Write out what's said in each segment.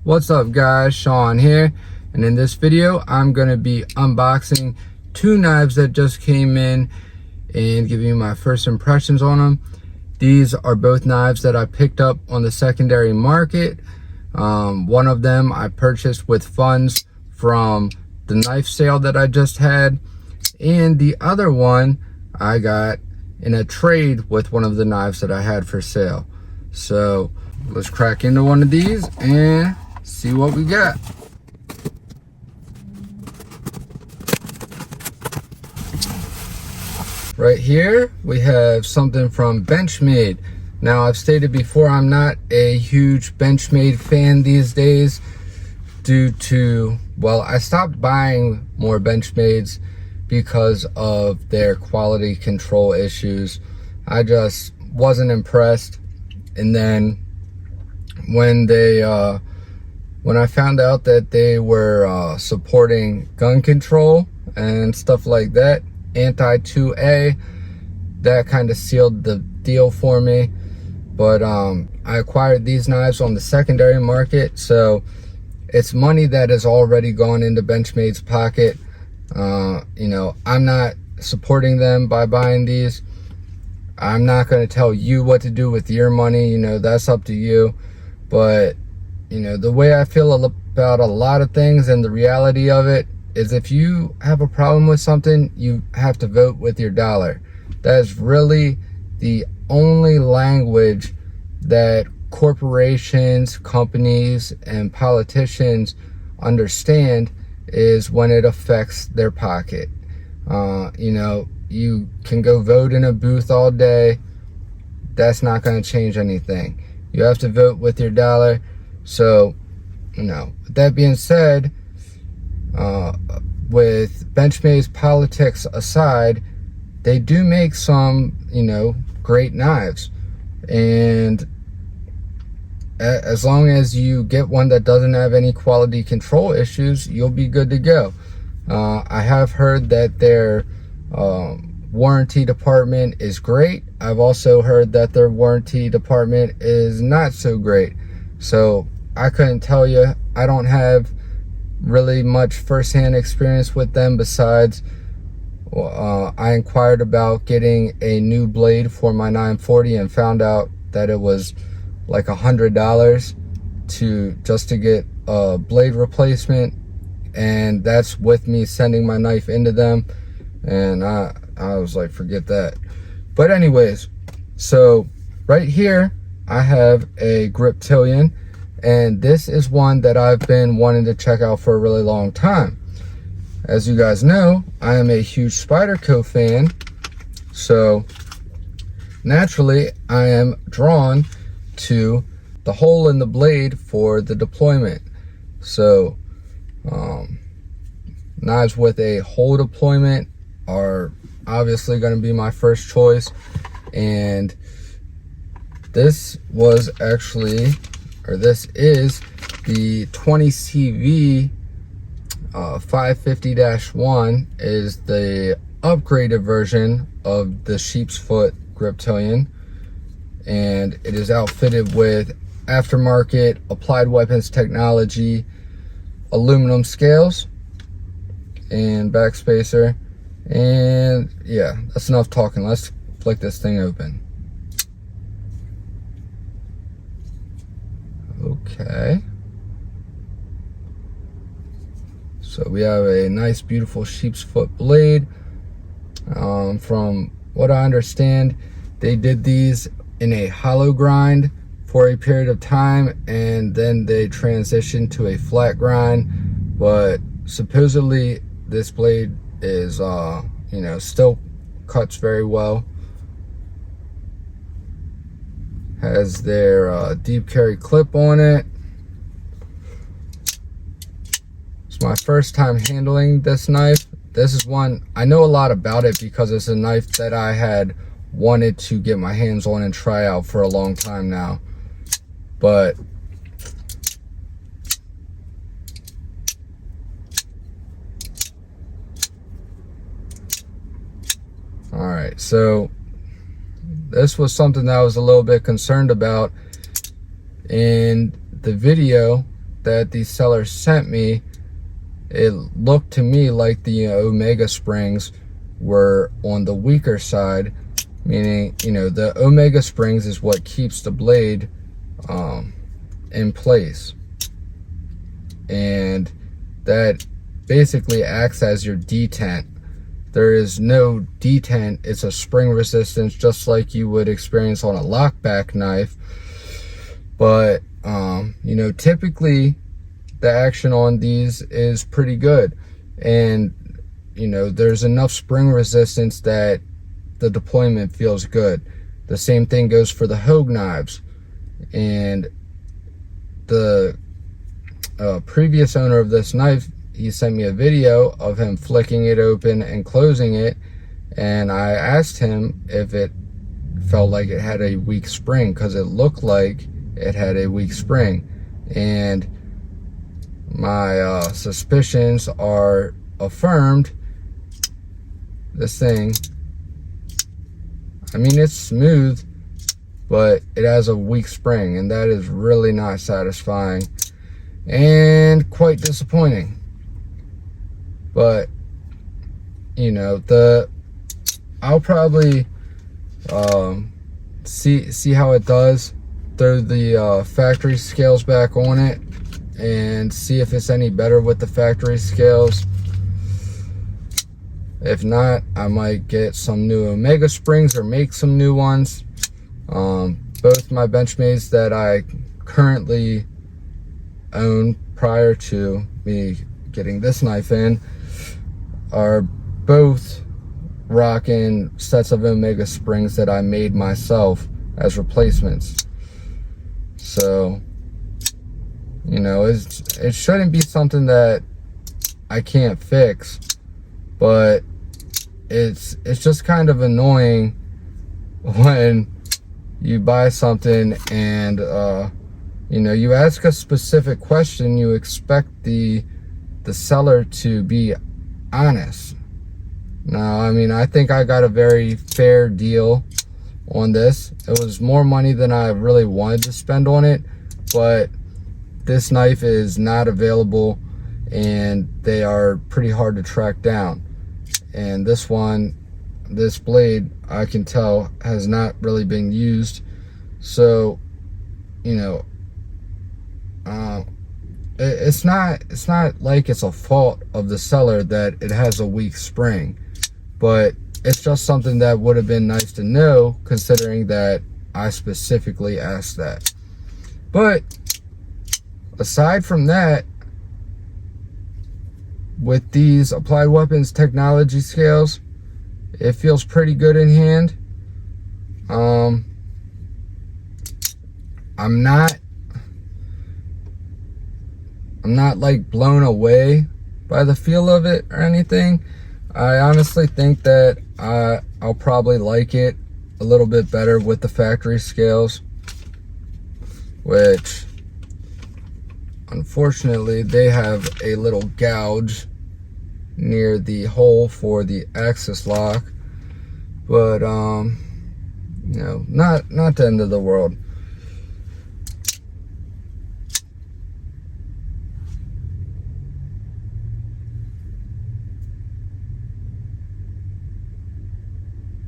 What's up guys, Sean here, and in this video I'm going to be unboxing two knives that just came in and giving you my first impressions on them. These are both knives that I picked up on the secondary market. One of them I purchased with funds from the knife sale that I just had, and the other one I got in a trade with one of the knives that I had for sale. So let's crack into one of these and see what we got. Right here we have something from Benchmade. Now, I've stated before, I'm not a huge Benchmade fan these days due to, well, I stopped buying more Benchmades because of their quality control issues. I just wasn't impressed. And then when I found out that they were supporting gun control and stuff like that, anti-2A, that kind of sealed the deal for me. But I acquired these knives on the secondary market, so it's money that has already gone into Benchmade's pocket. You know, I'm not supporting them by buying these. I'm not going to tell you what to do with your money. You know, that's up to you. But, you know, the way I feel about a lot of things and the reality of it is, if you have a problem with something, you have to vote with your dollar. That is really the only language that corporations, companies, and politicians understand, is when it affects their pocket. You know, you can go vote in a booth all day. That's not going to change anything. You have to vote with your dollar. So, you know, with that being said, with Benchmade's politics aside, they do make some, you know, great knives. And as long as you get one that doesn't have any quality control issues, you'll be good to go. I have heard that their warranty department is great. I've also heard that their warranty department is not so great. So I couldn't tell you. I don't have really much first-hand experience with them. Besides, I inquired about getting a new blade for my 940 and found out that it was like $100 just to get a blade replacement, and that's with me sending my knife into them. And I was like, forget that. But anyways, so right here I have a Griptillian, and this is one that I've been wanting to check out for a really long time. As you guys know, I am a huge SPYDERCO fan, so naturally I am drawn to the hole in the blade for the deployment. So knives with a hole deployment are obviously going to be my first choice. And this was actually, or this is the 20CV 550-1, is the upgraded version of the Sheepsfoot Griptillian, and it is outfitted with aftermarket applied weapons technology, aluminum scales, and backspacer. And yeah, that's enough talking. Let's flick this thing open. Okay, so we have a nice beautiful sheepsfoot blade. From what I understand, they did these in a hollow grind for a period of time, and then they transitioned to a flat grind. But supposedly this blade is you know, still cuts very well. Has their deep carry clip on it. It's my first time handling this knife. This is one, I know a lot about it because it's a knife that I had wanted to get my hands on and try out for a long time now. But all right, so this was something that I was a little bit concerned about in the video that the seller sent me, it looked to me like the Omega springs were on the weaker side, meaning, you know, the Omega springs is what keeps the blade in place, and that basically acts as your detent. There is no detent, it's a spring resistance, just like you would experience on a lockback knife. But you know, typically the action on these is pretty good, and you know, there's enough spring resistance that the deployment feels good. The same thing goes for the HOGUE knives. And the previous owner of this knife, he sent me a video of him flicking it open and closing it, and I asked him if it felt like it had a weak spring, because it looked like it had a weak spring, and my suspicions are affirmed. This thing, I mean, it's smooth, but it has a weak spring, and that is really not satisfying and quite disappointing. But you know, I'll probably see how it does, throw the factory scales back on it and see if it's any better with the factory scales. If not, I might get some new Omega springs or make some new ones. Both my Benchmades that I currently own prior to me getting this knife in are both rocking sets of Omega springs that I made myself as replacements. So, you know, it shouldn't be something that I can't fix, but it's just kind of annoying when you buy something and you know, you ask a specific question, you expect the seller to be honest. Now, I mean, I think I got a very fair deal on this. It was more money than I really wanted to spend on it, but this knife is not available and they are pretty hard to track down. And this blade, I can tell, has not really been used. So, you know, it's not like it's a fault of the seller that it has a weak spring, but it's just something that would have been nice to know, considering that I specifically asked that. But aside from that, with these Applied Weapons technology scales, it feels pretty good in hand. I'm not like blown away by the feel of it or anything. I honestly think that I'll probably like it a little bit better with the factory scales, which unfortunately they have a little gouge near the hole for the axis lock, but you know, not the end of the world.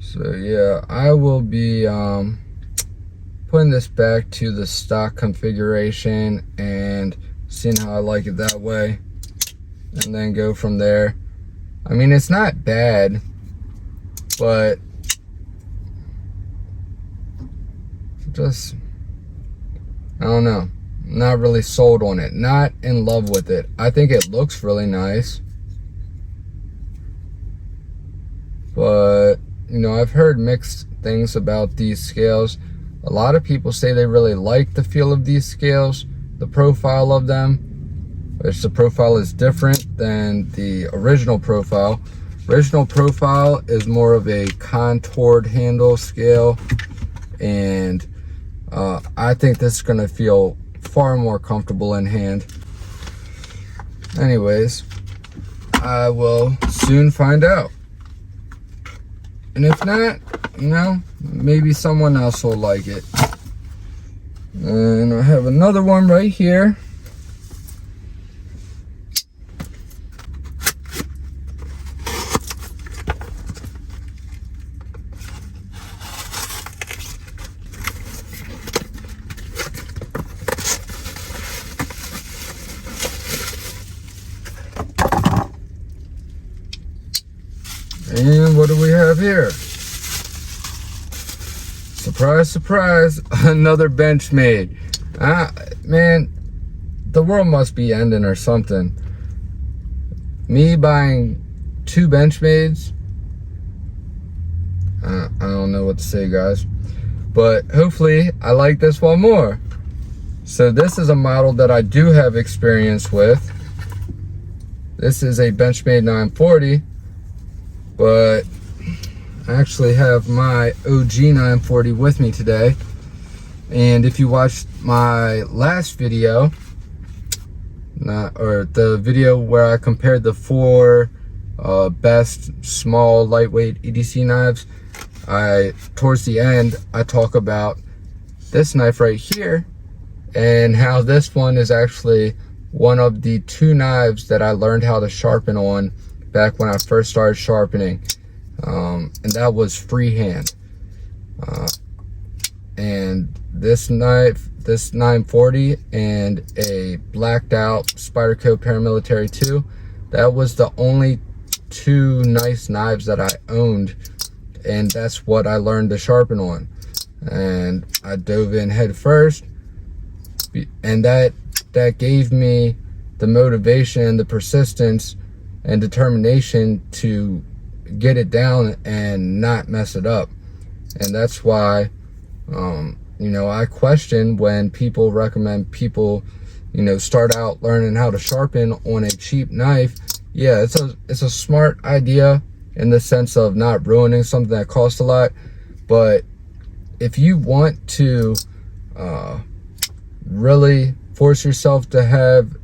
So yeah, I will be putting this back to the stock configuration and seeing how I like it that way, and then go from there. I mean, it's not bad, but just, I don't know, not really sold on it, not in love with it. I think it looks really nice, but you know, I've heard mixed things about these scales. A lot of people say they really like the feel of these scales, the profile of them, which the profile is different than the original profile. Original profile is more of a contoured handle scale, and I think this is gonna feel far more comfortable in hand. Anyways, I will soon find out. And if not, you know, maybe someone else will like it. And I have another one right here. here? Surprise, surprise, another Benchmade. Man, the world must be ending or something. Me buying 2 Benchmades, I don't know what to say, guys. But hopefully I like this one more. So this is a model that I do have experience with. This is a Benchmade 940, but I actually have my OG 940 with me today. And if you watched my last video, or the video where I compared the 4 best small lightweight EDC knives, towards the end I talk about this knife right here and how this one is actually one of the 2 knives that I learned how to sharpen on back when I first started sharpening, and that was freehand. And this knife, this 940 and a blacked out Spyderco Paramilitary 2, that was the only 2 nice knives that I owned, and that's what I learned to sharpen on. And I dove in head first, and that gave me the motivation, the persistence and determination to get it down and not mess it up. And that's why you know, I question when people recommend people, you know, start out learning how to sharpen on a cheap knife. Yeah, it's a smart idea in the sense of not ruining something that costs a lot. But if you want to really force yourself to have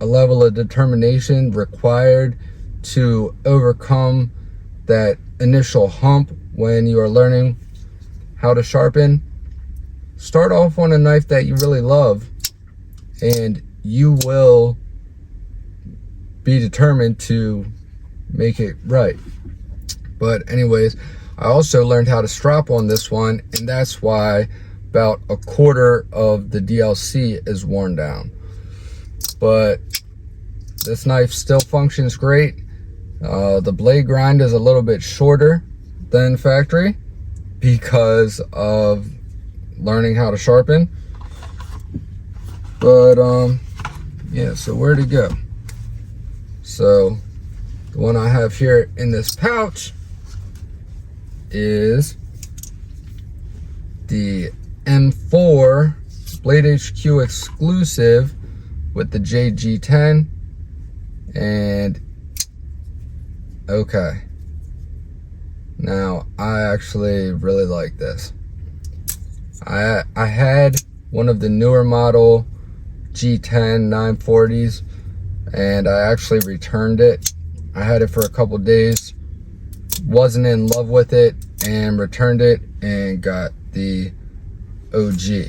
a level of determination required to overcome that initial hump when you are learning how to sharpen, start off on a knife that you really love, and you will be determined to make it right. But anyways, I also learned how to strop on this one, and that's why about a quarter of the DLC is worn down. But this knife still functions great. The blade grind is a little bit shorter than factory because of learning how to sharpen. But yeah, so where'd it go? So the one I have here in this pouch is the M4 Blade HQ exclusive with the JG10. And okay, now I actually really like this. I had one of the newer model G10 940s, and I actually returned it. I had it for a couple days, wasn't in love with it, and returned it and got the OG.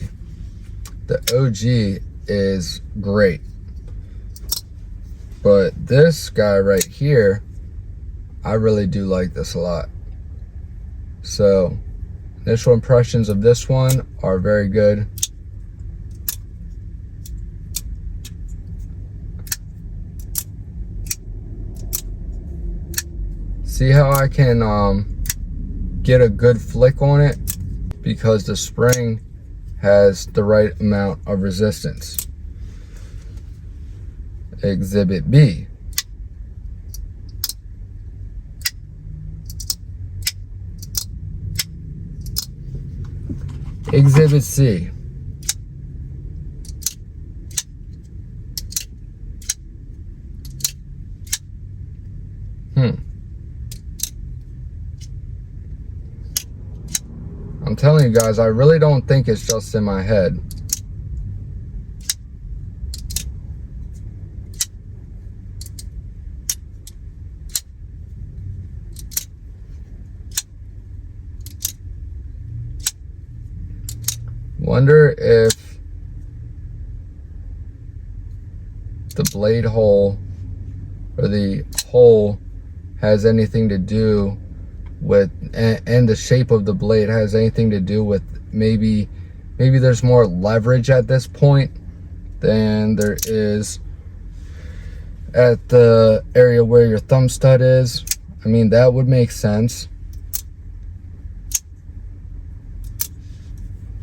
The OG is great, but this guy right here, I really do like this a lot. So initial impressions of this one are very good. See how I can get a good flick on it because the spring has the right amount of resistance. Exhibit B. Exhibit C. I'm telling you guys, I really don't think it's just in my head. Wonder if the blade hole or the hole has anything to do with, and the shape of the blade has anything to do with maybe there's more leverage at this point than there is at the area where your thumb stud is. I mean, that would make sense.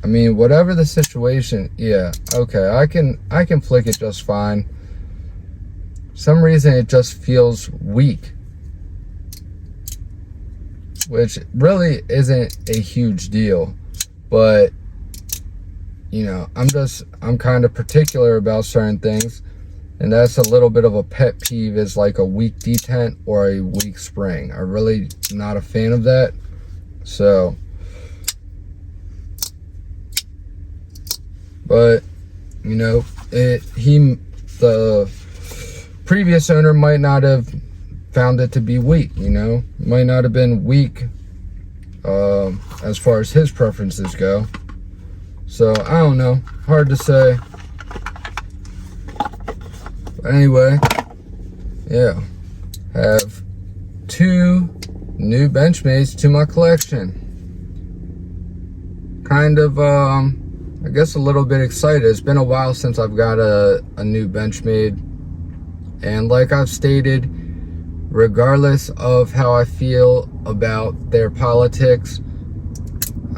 I mean, whatever the situation, yeah, okay, I can flick it just fine. Some reason it just feels weak, which really isn't a huge deal, but you know, I'm kind of particular about certain things, and that's a little bit of a pet peeve, is like a weak detent or a weak spring. I'm really not a fan of that. So, but you know, the previous owner might not have found it to be weak, you know, might not have been weak as far as his preferences go. So I don't know, hard to say. But anyway, yeah, have 2 new Benchmades to my collection. Kind of I guess a little bit excited. It's been a while since I've got a new Benchmade, and like I've stated, regardless of how I feel about their politics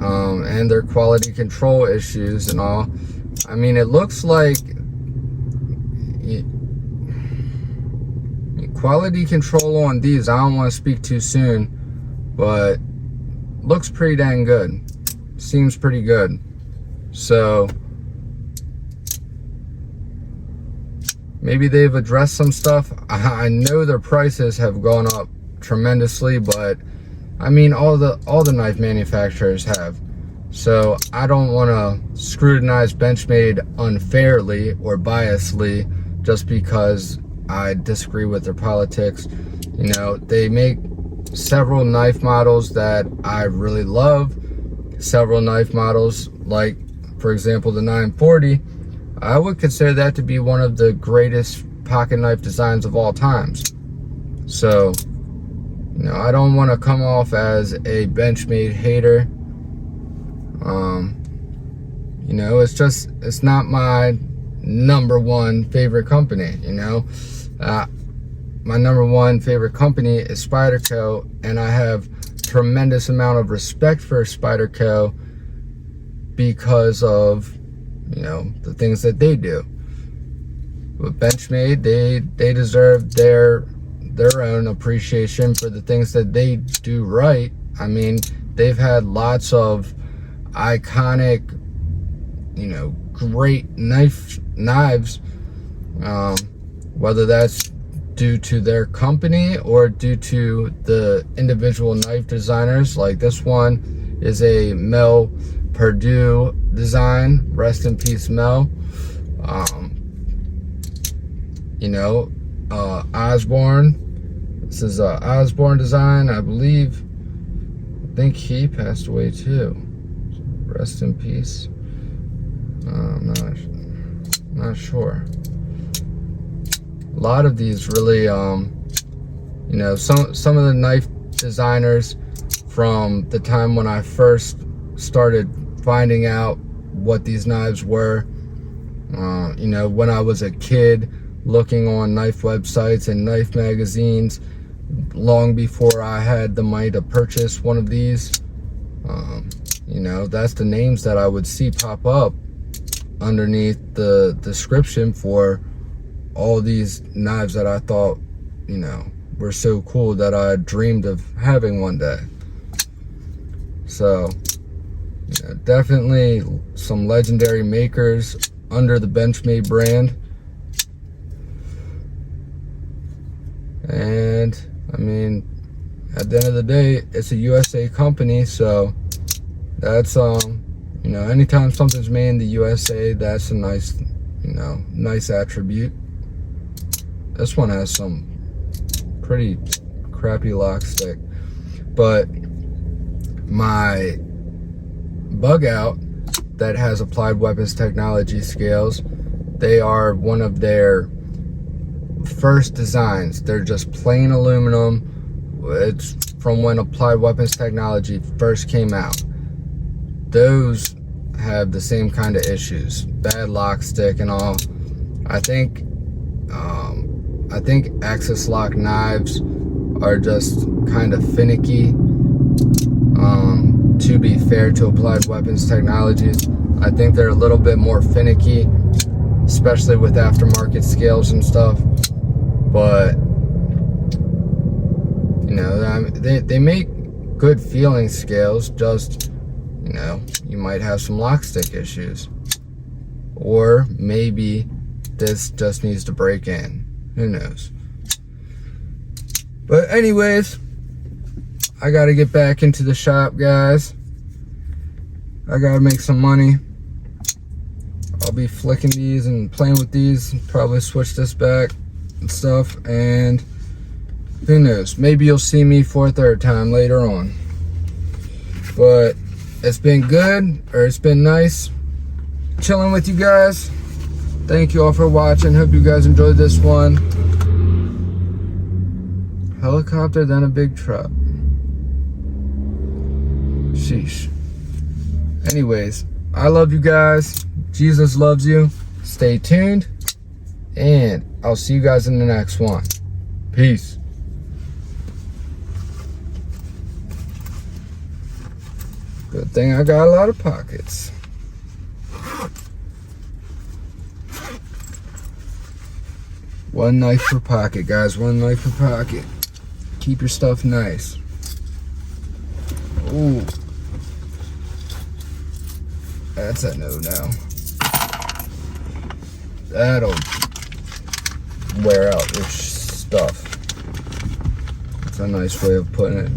and their quality control issues and all, I mean, it looks like quality control on these, I don't want to speak too soon, but looks pretty dang good. Seems pretty good. So maybe they've addressed some stuff. I know their prices have gone up tremendously, but I mean, all the knife manufacturers have. So I don't want to scrutinize Benchmade unfairly or biasly just because I disagree with their politics. You know, they make several knife models that I really love. Several knife models, like for example the 940, I would consider that to be one of the greatest pocket knife designs of all times. So, you know, I don't want to come off as a Benchmade hater. You know, it's not my #1 favorite company, you know. My #1 favorite company is SPYDERCO, and I have tremendous amount of respect for SPYDERCO because of, you know, the things that they do. But Benchmade, they deserve their own appreciation for the things that they do right. I mean, they've had lots of iconic, you know, great knives, whether that's due to their company or due to the individual knife designers. Like this one is a Mel Purdue design, rest in peace Mel. You know, Osborne, this is a Osborne design, I believe. I think he passed away too, rest in peace. I'm not sure. A lot of these really, you know, some of the knife designers from the time when I first started finding out what these knives were, you know, when I was a kid looking on knife websites and knife magazines, long before I had the money to purchase one of these, you know, that's the names that I would see pop up underneath the description for all these knives that I thought, you know, were so cool that I dreamed of having one day. So, you know, definitely some legendary makers under the Benchmade brand. And I mean, at the end of the day, it's a USA company, so that's you know, anytime something's made in the USA, that's a nice, you know, nice attribute. This one has some pretty crappy lock stick, but my BUGOUT that has applied weapons technology scales, they are one of their first designs. They're just plain aluminum. It's from when applied weapons technology first came out. Those have the same kind of issues, bad lock stick and all. I think axis lock knives are just kind of finicky. to be fair to Applied Weapons Technologies. I think they're a little bit more finicky, especially with aftermarket scales and stuff. But, you know, they make good feeling scales, just, you know, you might have some lock stick issues. Or maybe this just needs to break in. Who knows? But anyways, I gotta get back into the shop, guys. I gotta make some money. I'll be flicking these and playing with these, probably switch this back and stuff, and who knows, maybe you'll see me for a third time later on. But it's been good, or it's been nice chilling with you guys. Thank you all for watching. Hope you guys enjoyed this one. Helicopter, then a big truck. Sheesh. Anyways, I love you guys. Jesus loves you. Stay tuned, and I'll see you guys in the next one. Peace. Good thing I got a lot of pockets. One knife per pocket, guys. One knife per pocket. Keep your stuff nice. Ooh. That's a no-no. That'll wear out your stuff. That's a nice way of putting it.